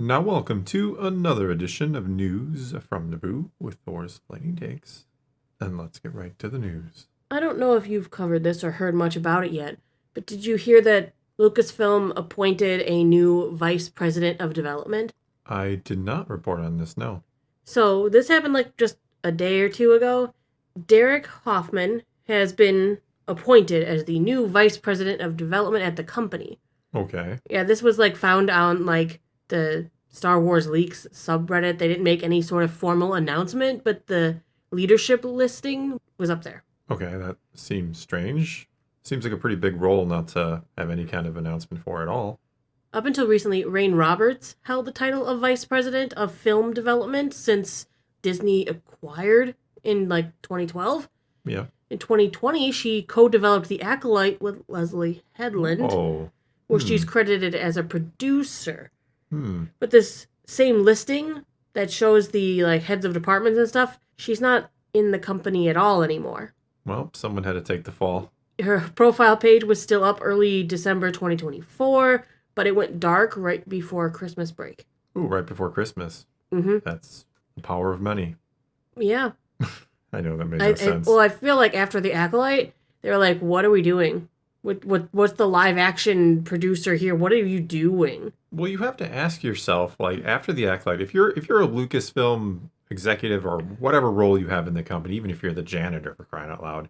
Now, welcome to another edition of News from Naboo with Thor's Lightning Takes. And let's get right to the news. I don't know if you've covered this or heard much about it yet, but did you hear that Lucasfilm appointed a new vice president of development? I did not report on this, no. So this happened like just a day or two ago. Derek Hoffman has been appointed as the new vice president of development at the company. Okay. Yeah, this was like found on like the Star Wars Leaks subreddit. They didn't make any sort of formal announcement, but the leadership listing was up there. Okay, that seems strange. Seems like a pretty big role not to have any kind of announcement for at all. Up until recently, Rain Roberts held the title of Vice President of Film Development since Disney acquired in like 2012. Yeah. In 2020, she co-developed The Acolyte with Leslie Headland, where she's credited as a producer. But this same listing that shows the like heads of departments and stuff, she's not in the company at all anymore. Well, someone had to take the fall. Her profile page was still up early December 2024, but it went dark right before Christmas break. Ooh, right before Christmas. Mm-hmm. That's the power of money. Yeah. I know that made no sense. Well, I feel like after The Acolyte, they were like, what are we doing? What's the live action producer here? What are you doing? Well, you have to ask yourself, like, after The Acolyte, if you're a Lucasfilm executive or whatever role you have in the company, even if you're the janitor for crying out loud,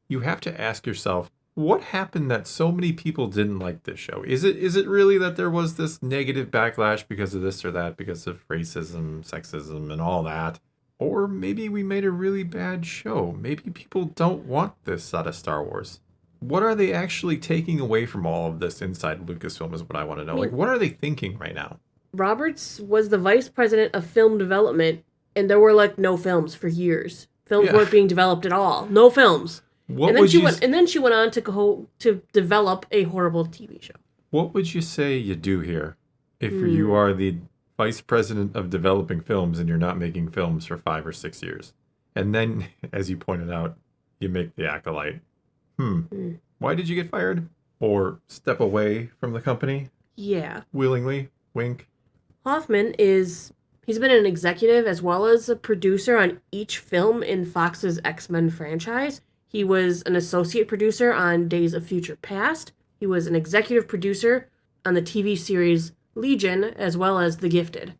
you have to ask yourself, what happened that so many people didn't like this show? Is it really that there was this negative backlash because of this or that, because of racism, sexism, and all that? Or maybe we made a really bad show. Maybe people don't want this out of Star Wars. What are they actually taking away from all of this inside Lucasfilm is what I want to know. Like, what are they thinking right now? Roberts was the vice president of film development, and there were like no films for years. Films weren't being developed at all. No films. And then she went on to develop a horrible TV show. What would you say you do here if you are the vice president of developing films and you're not making films for 5 or 6 years? And then, as you pointed out, you make The Acolyte. Why did you get fired? Or step away from the company? Yeah. Willingly? Wink. Hoffman he's been an executive as well as a producer on each film in Fox's X-Men franchise. He was an associate producer on Days of Future Past. He was an executive producer on the TV series Legion, as well as The Gifted.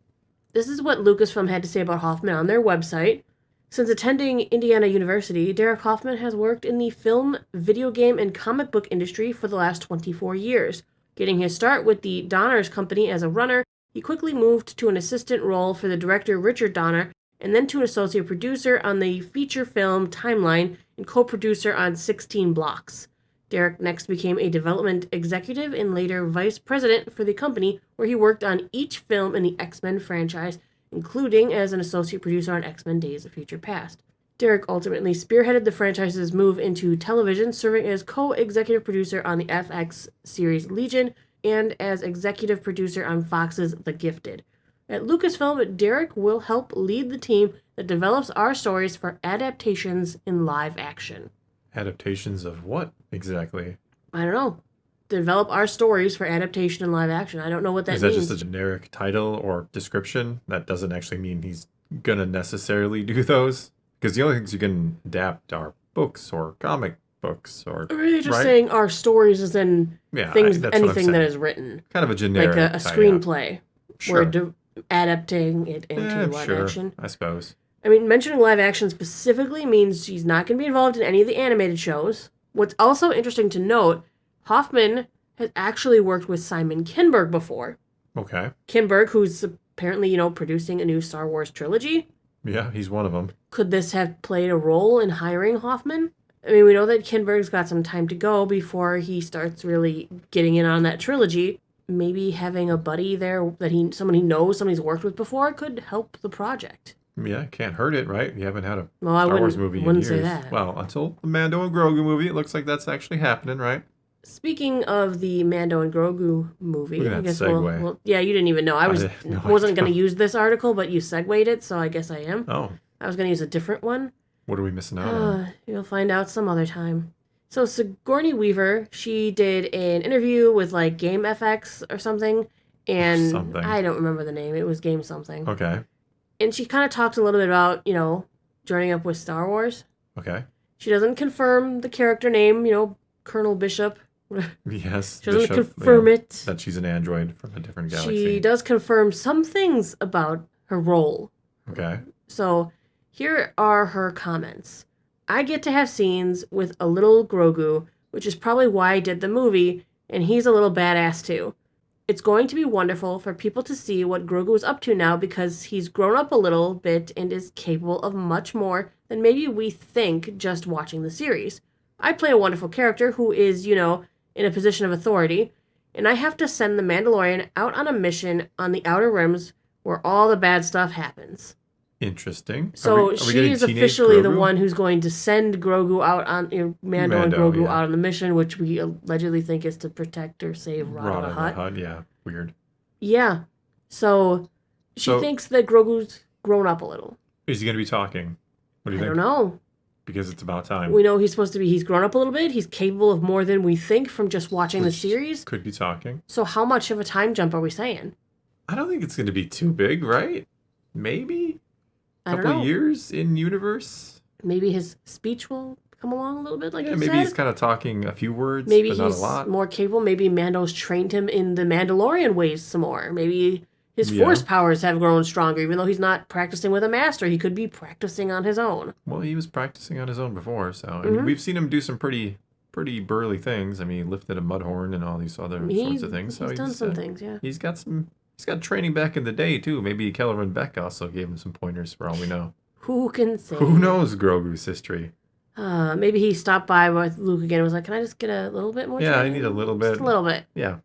This is what Lucasfilm had to say about Hoffman on their website. Since attending Indiana University, Derek Hoffman has worked in the film, video game, and comic book industry for the last 24 years. Getting his start with the Donner's Company as a runner, he quickly moved to an assistant role for the director Richard Donner, and then to an associate producer on the feature film Timeline and co-producer on 16 Blocks. Derek next became a development executive and later vice president for the company, where he worked on each film in the X-Men franchise, including as an associate producer on X-Men Days of Future Past. Derek ultimately spearheaded the franchise's move into television, serving as co-executive producer on the FX series Legion and as executive producer on Fox's The Gifted. At Lucasfilm, Derek will help lead the team that develops our stories for adaptations in live action. Adaptations of what exactly? I don't know. Develop our stories for adaptation in live action. I don't know what that means. Is that just a generic title or description? That doesn't actually mean he's going to necessarily do those? Because the only things you can adapt are books or comic books or... Or really just saying our stories is in anything that is written. Kind of a generic... Like a screenplay. Sure. We're adapting it into live action. I suppose. I mean, mentioning live action specifically means she's not going to be involved in any of the animated shows. What's also interesting to note, Hoffman has actually worked with Simon Kinberg before. Okay. Kinberg, who's apparently, producing a new Star Wars trilogy. Yeah, he's one of them. Could this have played a role in hiring Hoffman? I mean, we know that Kinberg's got some time to go before he starts really getting in on that trilogy. Maybe having a buddy there someone he knows, somebody he's worked with before, could help the project. Yeah, can't hurt it, right? You haven't had a Star Wars movie in years. Say that. Well, until the Mando and Grogu movie, it looks like that's actually happening, right? Speaking of the Mando and Grogu movie, Look at that segue. Yeah, you didn't even know. I wasn't going to use this article, but you segued it, so I guess I am. Oh. I was going to use a different one. What are we missing out on? You'll find out some other time. So Sigourney Weaver, she did an interview with like Game FX or something, And Something. I don't remember the name. It was Game something. Okay. And she kind of talks a little bit about, joining up with Star Wars. Okay. She doesn't confirm the character name, Colonel Bishop. Yes. She doesn't Bishop, confirm it. that she's an android from a different galaxy. She does confirm some things about her role. Okay. So here are her comments. I get to have scenes with a little Grogu, which is probably why I did the movie, and he's a little badass too. It's going to be wonderful for people to see what Grogu is up to now because he's grown up a little bit and is capable of much more than maybe we think just watching the series. I play a wonderful character who is, in a position of authority, and I have to send the Mandalorian out on a mission on the Outer Rims where all the bad stuff happens. Interesting. So she is officially the one who's going to send Grogu out on Mando and Grogu out on the mission, which we allegedly think is to protect or save Rada the Hutt. Yeah, weird. Yeah. So she thinks that Grogu's grown up a little. Is he going to be talking? What do you think? I don't know. Because it's about time. We know he's grown up a little bit. He's capable of more than we think from just watching the series. Could be talking. So how much of a time jump are we saying? I don't think it's going to be too big, right? Maybe? I don't know. Couple of years in universe? Maybe his speech will come along a little bit, like you said. Maybe he's kind of talking a few words, maybe but not a lot. Maybe he's more capable. Maybe Mando's trained him in the Mandalorian ways some more. Maybe his force powers have grown stronger, even though he's not practicing with a master. He could be practicing on his own. Well, he was practicing on his own before, so I mean, we've seen him do some pretty burly things. I mean, he lifted a mudhorn and all these other sorts of things. So he's done some things, yeah. He's got training back in the day too. Maybe Kelleran Beck also gave him some pointers for all we know. Who can say? Who knows Grogu's history? Maybe he stopped by with Luke again and was like, "Can I just get a little bit more training? I need a little bit. Just a little bit." Yeah.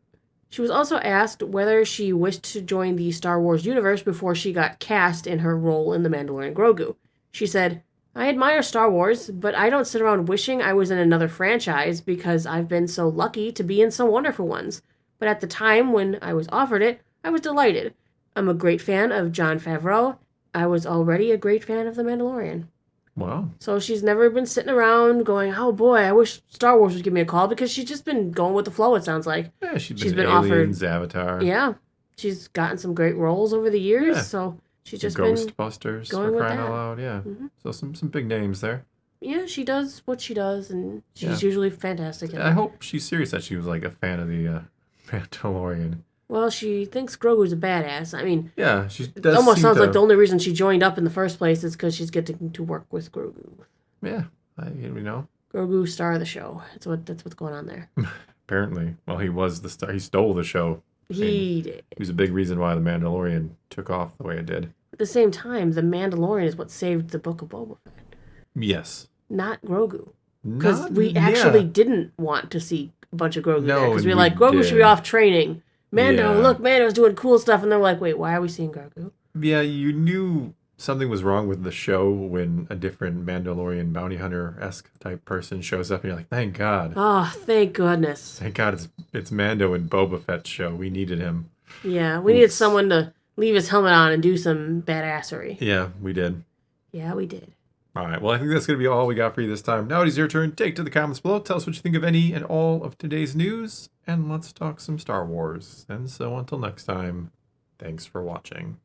She was also asked whether she wished to join the Star Wars universe before she got cast in her role in The Mandalorian Grogu. She said, I admire Star Wars, but I don't sit around wishing I was in another franchise because I've been so lucky to be in some wonderful ones. But at the time when I was offered it, I was delighted. I'm a great fan of Jon Favreau. I was already a great fan of The Mandalorian. Wow. So she's never been sitting around going, oh boy, I wish Star Wars would give me a call, because she's just been going with the flow, it sounds like. Yeah, she's been Aliens, offered Avatar. Yeah. She's gotten some great roles over the years, so she's just Ghostbusters, going for with crying that. out loud, yeah. Mm-hmm. So some big names there. Yeah, she does what she does, and she's usually fantastic. I hope she's serious that she was like a fan of the Mandalorian. Well, she thinks Grogu's a badass. I mean, yeah, she does. It almost sounds like the only reason she joined up in the first place is because she's getting to work with Grogu. Yeah, we know. Grogu, star of the show. That's what's going on there. Apparently, well, he was the star. He stole the show. He did. He was a big reason why the Mandalorian took off the way it did. At the same time, the Mandalorian is what saved the Book of Boba Fett. Yes. Not Grogu. Because we actually didn't want to see a bunch of Grogu there. Because we were like, Grogu should be off training. Mando, look, Mando's doing cool stuff. And they're like, wait, why are we seeing Grogu? Yeah, you knew something was wrong with the show when a different Mandalorian bounty hunter-esque type person shows up. And you're like, thank God. Oh, thank goodness. Thank God it's Mando and Boba Fett's show. We needed him. Yeah, we needed someone to leave his helmet on and do some badassery. Yeah, we did. Yeah, we did. All right, well, I think that's going to be all we got for you this time. Now it is your turn. Take to the comments below. Tell us what you think of any and all of today's news. And let's talk some Star Wars. And so until next time, thanks for watching.